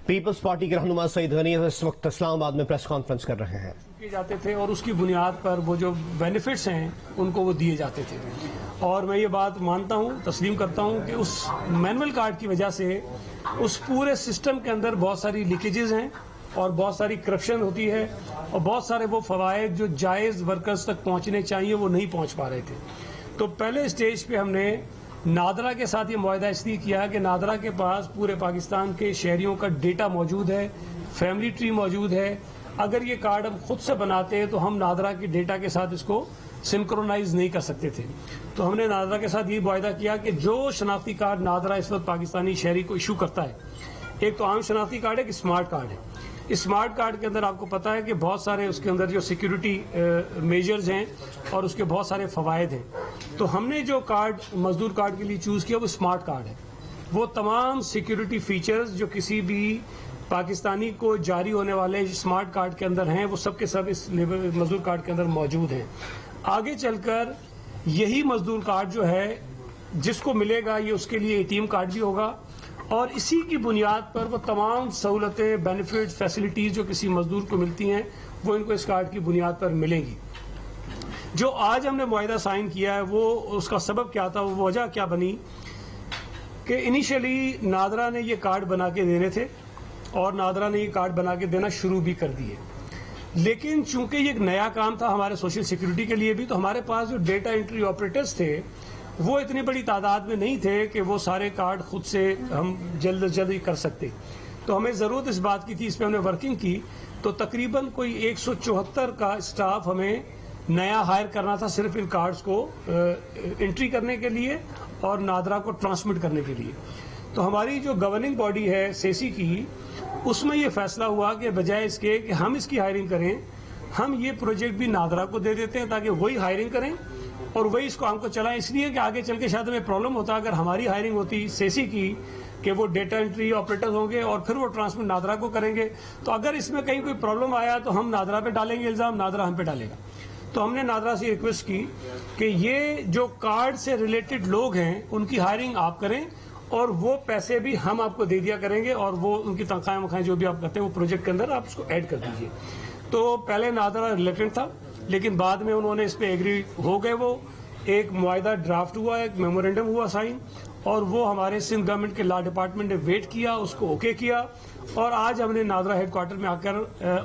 Peoples party کے رہنما سعید غنی اس وقت اسلام آباد میں پریس کانفرنس کر رہے ہیں. کیے جاتے تھے اور اس کی بنیاد پر وہ جو بینیفٹس ہیں ان کو وہ دیے جاتے تھے. اور میں یہ بات مانتا ہوں، تسلیم کرتا ہوں کہ اس مینول کارڈ کی وجہ سے اس پورے سسٹم کے اندر بہت ساری لیکیجز ہیں اور بہت ساری کرپشن ہوتی ہے اور بہت سارے وہ فوائد جو جائز ورکرز تک پہنچنے چاہیے وہ نہیں پہنچ پا رہے تھے. تو پہلے اسٹیج پہ ہم نے نادرا کے ساتھ یہ معاہدہ اس لیے کیا کہ نادرا کے پاس پورے پاکستان کے شہریوں کا ڈیٹا موجود ہے، فیملی ٹری موجود ہے. اگر یہ کارڈ ہم خود سے بناتے تو ہم نادرا کے ڈیٹا کے ساتھ اس کو سنکرونائز نہیں کر سکتے تھے. تو ہم نے نادرا کے ساتھ یہ معاہدہ کیا کہ جو شناختی کارڈ نادرا اس وقت پاکستانی شہری کو ایشو کرتا ہے، ایک تو عام شناختی کارڈ ہے، ایک اسمارٹ کارڈ ہے. اسمارٹ کارڈ کے اندر آپ کو پتا ہے کہ بہت سارے اس کے اندر جو سیکیورٹی میجرز ہیں اور اس کے بہت سارے فوائد ہیں. تو ہم نے جو کارڈ مزدور کارڈ کے لیے چوز کیا وہ اسمارٹ کارڈ ہے. وہ تمام سیکیورٹی فیچرز جو کسی بھی پاکستانی کو جاری ہونے والے اسمارٹ کارڈ کے اندر ہیں وہ سب کے سب اس مزدور کارڈ کے اندر موجود ہیں. آگے چل کر یہی مزدور کارڈ جو ہے جس کو ملے گا یہ اس کے لیے ATM کارڈ بھی ہوگا اور اسی کی بنیاد پر وہ تمام سہولتیں، بینیفٹ، فیسلٹیز جو کسی مزدور کو ملتی ہیں وہ ان کو اس کارڈ کی بنیاد پر ملیں گی. جو آج ہم نے معاہدہ سائن کیا ہے وہ اس کا سبب کیا تھا، وہ وجہ کیا بنی کہ انیشلی نادرا نے یہ کارڈ بنا کے دینے تھے اور نادرا نے یہ کارڈ بنا کے دینا شروع بھی کر دیے. لیکن چونکہ یہ ایک نیا کام تھا ہمارے سوشل سیکیورٹی کے لیے بھی، تو ہمارے پاس جو ڈیٹا انٹری آپریٹرز تھے وہ اتنی بڑی تعداد میں نہیں تھے کہ وہ سارے کارڈ خود سے ہم جلد از جلد کر سکتے. تو ہمیں ضرورت اس بات کی تھی، اس پہ ہم نے ورکنگ کی. تو تقریباً کوئی 174 کا اسٹاف ہمیں نیا ہائر کرنا تھا صرف ان کارڈز کو انٹری کرنے کے لیے اور نادرا کو ٹرانسمٹ کرنے کے لیے. تو ہماری جو گورننگ باڈی ہے سیسی کی، اس میں یہ فیصلہ ہوا کہ بجائے اس کے کہ ہم اس کی ہائرنگ کریں، ہم یہ پروجیکٹ بھی نادرا کو دے دیتے ہیں تاکہ وہی ہائرنگ کریں اور وہی اس کام کو چلائیں. اس لیے کہ آگے چل کے شاید ہمیں پرابلم ہوتا اگر ہماری ہائرنگ ہوتی سیسی کی کہ وہ ڈیٹا انٹری آپریٹرز ہوں گے اور پھر وہ ٹرانسمٹ نادرا کو کریں گے. تو اگر اس میں کہیں کوئی پرابلم آیا تو ہم نادرا پہ ڈالیں گے الزام، نادرا ہم پہ ڈالے گا. تو ہم نے نادرا سے ریکویسٹ کی کہ یہ جو کارڈ سے ریلیٹڈ لوگ ہیں ان کی ہائرنگ آپ کریں اور وہ پیسے بھی ہم آپ کو دے دیا کریں گے اور وہ ان کی تنخواہیں جو بھی آپ کرتے ہیں وہ پروجیکٹ کے اندر آپ اس کو ایڈ کر دیجیے. تو پہلے نادرا ریلیٹڈ تھا لیکن بعد میں انہوں نے اس پہ ایگری ہو گئے. وہ ایک معاہدہ ڈرافٹ ہوا، ایک میمورینڈم ہوا سائن اور وہ ہمارے سندھ گورنمنٹ کے لا ڈپارٹمنٹ نے ویٹ کیا، اس کو اوکے کیا اور آج ہم نے نادرا ہیڈ کوارٹر میں آ کر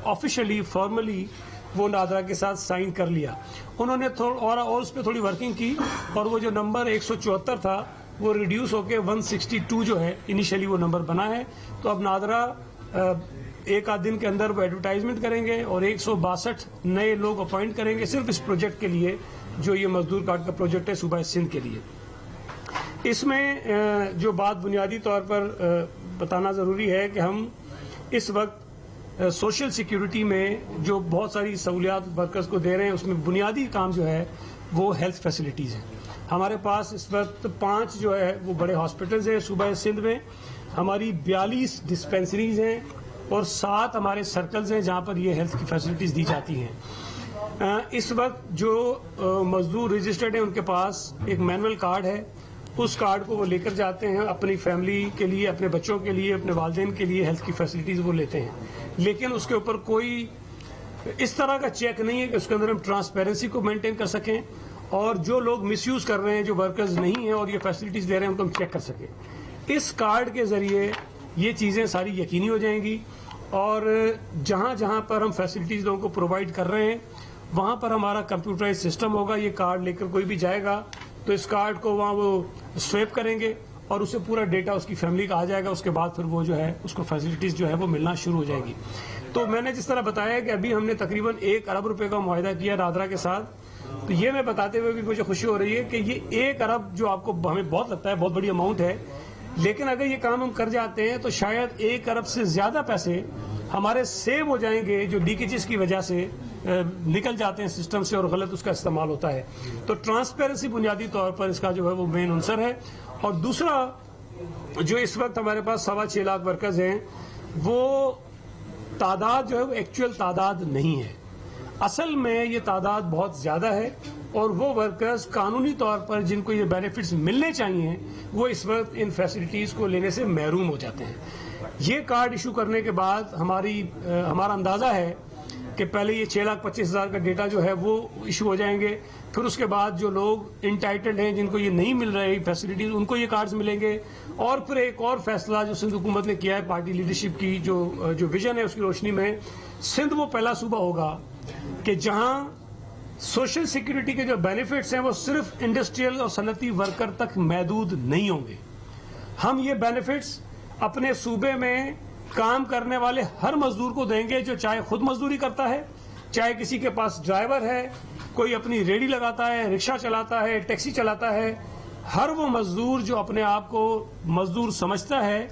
آفیشلی فارملی وہ نادرا کے ساتھ سائن کر لیا. انہوں نے اور اس پہ تھوڑی ورکنگ کی اور وہ جو نمبر 174 تھا وہ ریڈیوس ہو کے 162 جو ہے انیشلی وہ نمبر بنا ہے. تو اب نادرا ایک آدھ دن کے اندر وہ ایڈورٹائزمنٹ کریں گے اور 162 نئے لوگ اپوائنٹ کریں گے صرف اس پروجیکٹ کے لیے جو یہ مزدور کارڈ کا پروجیکٹ ہے صوبہ سندھ کے لیے. اس میں جو بات بنیادی طور پر بتانا ضروری ہے کہ ہم اس وقت سوشل سیکیورٹی میں جو بہت ساری سہولیات ورکرز کو دے رہے ہیں اس میں بنیادی کام جو ہے وہ ہیلتھ فیسلٹیز ہیں. ہمارے پاس اس وقت 5 جو ہے وہ بڑے ہاسپٹلز ہیں صوبہ سندھ میں. ہماری 42 ڈسپینسریز ہیں اور 7 ہمارے سرکلز ہیں جہاں پر یہ ہیلتھ کی فیسلٹیز دی جاتی ہیں. اس وقت جو مزدور رجسٹرڈ ہیں ان کے پاس ایک مینول کارڈ ہے، اس کارڈ کو وہ لے کر جاتے ہیں اپنی فیملی کے لیے، اپنے بچوں کے لیے، اپنے والدین کے لیے ہیلتھ کی فیسلٹیز وہ لیتے ہیں. لیکن اس کے اوپر کوئی اس طرح کا چیک نہیں ہے کہ اس کے اندر ہم ٹرانسپیرنسی کو مینٹین کر سکیں اور جو لوگ مس یوز کر رہے ہیں، جو ورکرز نہیں ہیں اور یہ فیسلٹیز لے رہے ہیں ان کو ہم چیک کر سکیں. اس کارڈ کے ذریعے یہ چیزیں ساری یقینی ہو جائیں گی اور جہاں جہاں پر ہم فیسلٹیز لوگوں کو پرووائڈ کر رہے ہیں وہاں پر ہمارا کمپیوٹرائز سسٹم ہوگا. یہ کارڈ لے کر کوئی بھی جائے گا تو اس کارڈ کو وہاں وہ سویپ کریں گے اور اسے پورا ڈیٹا اس کی فیملی کا آ جائے گا. اس کے بعد پھر وہ جو ہے اس کو فیسلٹیز جو ہے وہ ملنا شروع ہو جائے گی. تو میں نے جس طرح بتایا کہ ابھی ہم نے تقریباً 1 ارب روپے کا معاہدہ کیا نادرا کے ساتھ. تو یہ میں بتاتے ہوئے بھی مجھے خوشی ہو رہی ہے کہ یہ 1 ارب جو آپ کو ہمیں بہت لگتا ہے بہت بڑی اماؤنٹ ہے، لیکن اگر یہ کام ہم کر جاتے ہیں تو شاید 1 ارب سے زیادہ پیسے ہمارے سیو ہو جائیں گے جو لیکیجز کی وجہ سے نکل جاتے ہیں سسٹم سے اور غلط اس کا استعمال ہوتا ہے. تو ٹرانسپیرنسی بنیادی طور پر اس کا جو ہے وہ مین عنصر ہے. اور دوسرا جو اس وقت ہمارے پاس 6.25 لاکھ ورکرز ہیں وہ تعداد جو ہے وہ ایکچوئل تعداد نہیں ہے. اصل میں یہ تعداد بہت زیادہ ہے اور وہ ورکرز قانونی طور پر جن کو یہ بینیفٹس ملنے چاہیے وہ اس وقت ان فیسلٹیز کو لینے سے محروم ہو جاتے ہیں. یہ کارڈ ایشو کرنے کے بعد ہمارا اندازہ ہے کہ پہلے یہ 6,25,000 کا ڈیٹا جو ہے وہ ایشو ہو جائیں گے، پھر اس کے بعد جو لوگ انٹائٹلڈ ہیں جن کو یہ نہیں مل رہی فیسلٹیز ان کو یہ کارڈز ملیں گے، اور پھر ایک اور فیصلہ جو سندھ حکومت نے کیا ہے پارٹی لیڈرشپ کی جو ویژن ہے اس کی روشنی میں، سندھ وہ پہلا صوبہ ہوگا کہ جہاں سوشل سیکورٹی کے جو بینیفٹس ہیں وہ صرف انڈسٹریل اور صنعتی ورکر تک محدود نہیں ہوں گے. ہم یہ بینیفٹس اپنے صوبے میں کام کرنے والے ہر مزدور کو دیں گے، جو چاہے خود مزدوری کرتا ہے، چاہے کسی کے پاس ڈرائیور ہے، کوئی اپنی ریڑھی لگاتا ہے، رکشہ چلاتا ہے، ٹیکسی چلاتا ہے. ہر وہ مزدور جو اپنے آپ کو مزدور سمجھتا ہے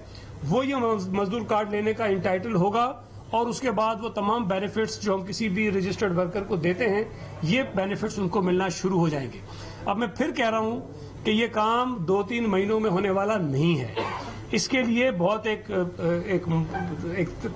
وہ یہ مزدور کارڈ لینے کا انٹائٹل ہوگا، اور اس کے بعد وہ تمام بینیفٹس جو ہم کسی بھی رجسٹرڈ ورکر کو دیتے ہیں یہ بینیفٹس ان کو ملنا شروع ہو جائیں گے. اب میں پھر کہہ رہا ہوں کہ یہ کام 2-3 مہینوں میں ہونے والا نہیں ہے. اس کے لیے بہت ایک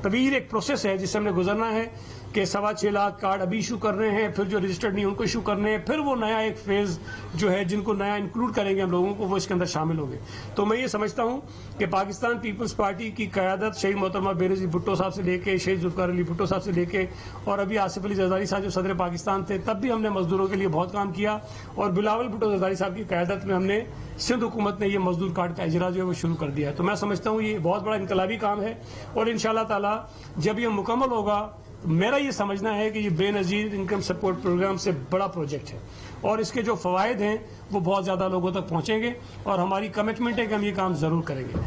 طویل ایک پروسیس ہے جس سے ہم نے گزرنا ہے کہ 6.25 لاکھ کارڈ ابھی ایشو کر رہے ہیں، پھر جو رجسٹرڈ نہیں ان کو ایشو کرنے ہیں، پھر وہ نیا ایک فیز جو ہے جن کو نیا انکلوڈ کریں گے ہم لوگوں کو وہ اس کے اندر شامل ہوں گے. تو میں یہ سمجھتا ہوں کہ پاکستان پیپلز پارٹی کی قیادت شہید محترمہ بینظیر بھٹو صاحب سے لے کے شہید ذوالفقار علی بھٹو صاحب سے لے کے اور ابھی آصف علی زرداری صاحب جو صدر پاکستان تھے تب بھی ہم نے مزدوروں کے لیے بہت کام کیا، اور بلاول بھٹو زرداری صاحب کی قیادت میں ہم نے سندھ حکومت نے یہ مزدور کارڈ کا اجرا جو ہے وہ شروع کر دیا ہے. تو میں سمجھتا ہوں یہ بہت بڑا انقلابی کام ہے، اور انشاءاللہ تعالی جب یہ مکمل ہوگا میرا یہ سمجھنا ہے کہ یہ بے نظیر انکم سپورٹ پروگرام سے بڑا پروجیکٹ ہے، اور اس کے جو فوائد ہیں وہ بہت زیادہ لوگوں تک پہنچیں گے، اور ہماری کمٹمنٹ ہے کہ ہم یہ کام ضرور کریں گے.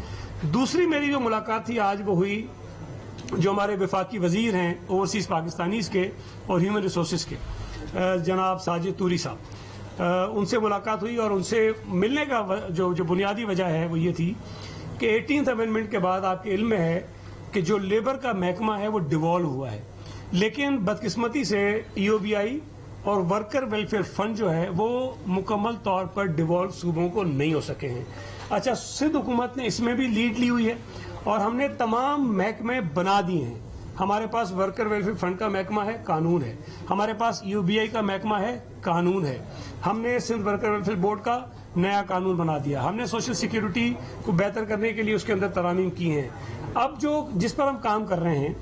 دوسری میری جو ملاقات تھی آج وہ ہوئی جو ہمارے وفاقی وزیر ہیں اوورسیز پاکستانیز کے اور ہیومن ریسورسز کے جناب ساجد توری صاحب، ان سے ملاقات ہوئی، اور ان سے ملنے کا جو بنیادی وجہ ہے وہ یہ تھی کہ 18th امینڈمنٹ کے بعد آپ کے علم میں ہے کہ جو لیبر کا محکمہ ہے وہ ڈیوالو ہوا ہے، لیکن بدقسمتی سے EOBI اور ورکر ویلفیئر فنڈ جو ہے وہ مکمل طور پر ڈیوالو صوبوں کو نہیں ہو سکے ہیں. اچھا، سندھ حکومت نے اس میں بھی لیڈ لی ہوئی ہے، اور ہم نے تمام محکمے بنا دیے ہیں. ہمارے پاس ورکر ویلفیئر فنڈ کا محکمہ ہے، قانون ہے. ہمارے پاس EOBI کا محکمہ ہے، قانون ہے. ہم نے سندھ ورکر ویلفیئر بورڈ کا نیا قانون بنا دیا. ہم نے سوشل سیکیورٹی کو بہتر کرنے کے لیے اس کے اندر ترامیم کی ہیں. اب جس پر ہم کام کر رہے ہیں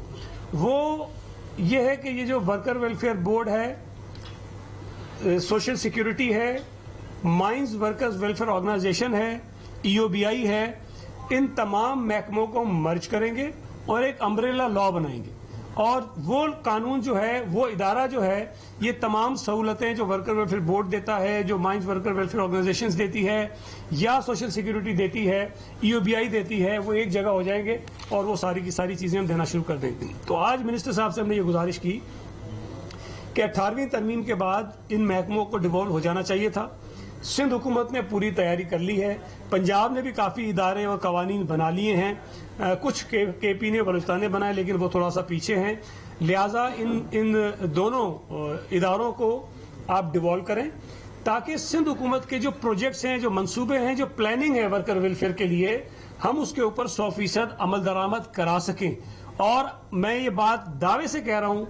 وہ یہ ہے کہ یہ جو ورکر ویلفیئر بورڈ ہے، سوشل سیکیورٹی ہے، مائنز ورکرز ویلفیئر آرگنائزیشن ہے، EOBI ہے، ان تمام محکموں کو مرج کریں گے اور ایک امبریلا لا بنائیں گے. اور وہ قانون جو ہے، وہ ادارہ جو ہے، یہ تمام سہولتیں جو ورکر ویلفیئر بورڈ دیتا ہے، جو مائنز ورکر ویلفیئر آرگنائزیشنز دیتی ہے، یا سوشل سیکیورٹی دیتی ہے، EOBI دیتی ہے، وہ ایک جگہ ہو جائیں گے، اور وہ ساری کی ساری چیزیں ہم دینا شروع کر دیں گے. تو آج منسٹر صاحب سے ہم نے یہ گزارش کی کہ 18ویں ترمیم کے بعد ان محکموں کو ڈیوالو ہو جانا چاہیے تھا. سندھ حکومت نے پوری تیاری کر لی ہے. پنجاب نے بھی کافی ادارے اور قوانین بنا لیے ہیں، کچھ KP نے، بلوچستان نے بنائے، لیکن وہ تھوڑا سا پیچھے ہیں. لہٰذا ان دونوں اداروں کو آپ ڈیوالو کریں تاکہ سندھ حکومت کے جو پروجیکٹس ہیں، جو منصوبے ہیں، جو پلاننگ ہے ورکر ویلفیئر کے لیے، ہم اس کے اوپر 100% عمل درآمد کرا سکیں. اور میں یہ بات دعوے سے کہہ رہا ہوں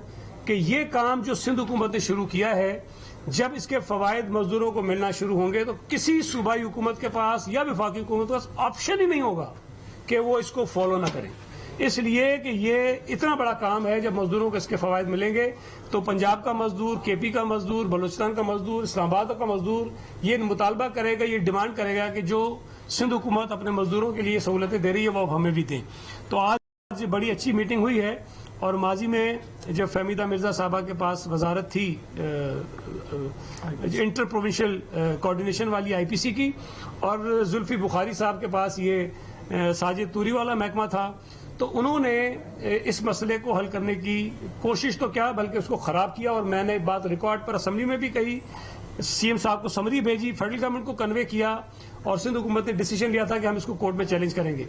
کہ یہ کام جو سندھ حکومت نے شروع کیا ہے، جب اس کے فوائد مزدوروں کو ملنا شروع ہوں گے تو کسی صوبائی حکومت کے پاس یا وفاقی حکومت کے پاس آپشن ہی نہیں ہوگا کہ وہ اس کو فالو نہ کریں. اس لیے کہ یہ اتنا بڑا کام ہے، جب مزدوروں کو اس کے فوائد ملیں گے تو پنجاب کا مزدور، KP کا مزدور، بلوچستان کا مزدور، اسلام آباد کا مزدور یہ مطالبہ کرے گا، یہ ڈیمانڈ کرے گا کہ جو سندھ حکومت اپنے مزدوروں کے لیے سہولتیں دے رہی ہے وہ ہمیں بھی دیں. تو آج بڑی اچھی میٹنگ ہوئی ہے، اور ماضی میں جب فہمیدہ مرزا صاحبہ کے پاس وزارت تھی انٹر پروونشل کوارڈینیشن والی IPC کی، اور زلفی بخاری صاحب کے پاس یہ ساجد توری والا محکمہ تھا، تو انہوں نے اس مسئلے کو حل کرنے کی کوشش تو کیا بلکہ اس کو خراب کیا. اور میں نے بات ریکارڈ پر اسمبلی میں بھی کہی، CM صاحب کو سمری بھیجی، فیڈرل گورنمنٹ کو کنوے کیا، اور سندھ حکومت نے ڈیسیجن لیا تھا کہ ہم اس کو کورٹ میں چیلنج کریں گے.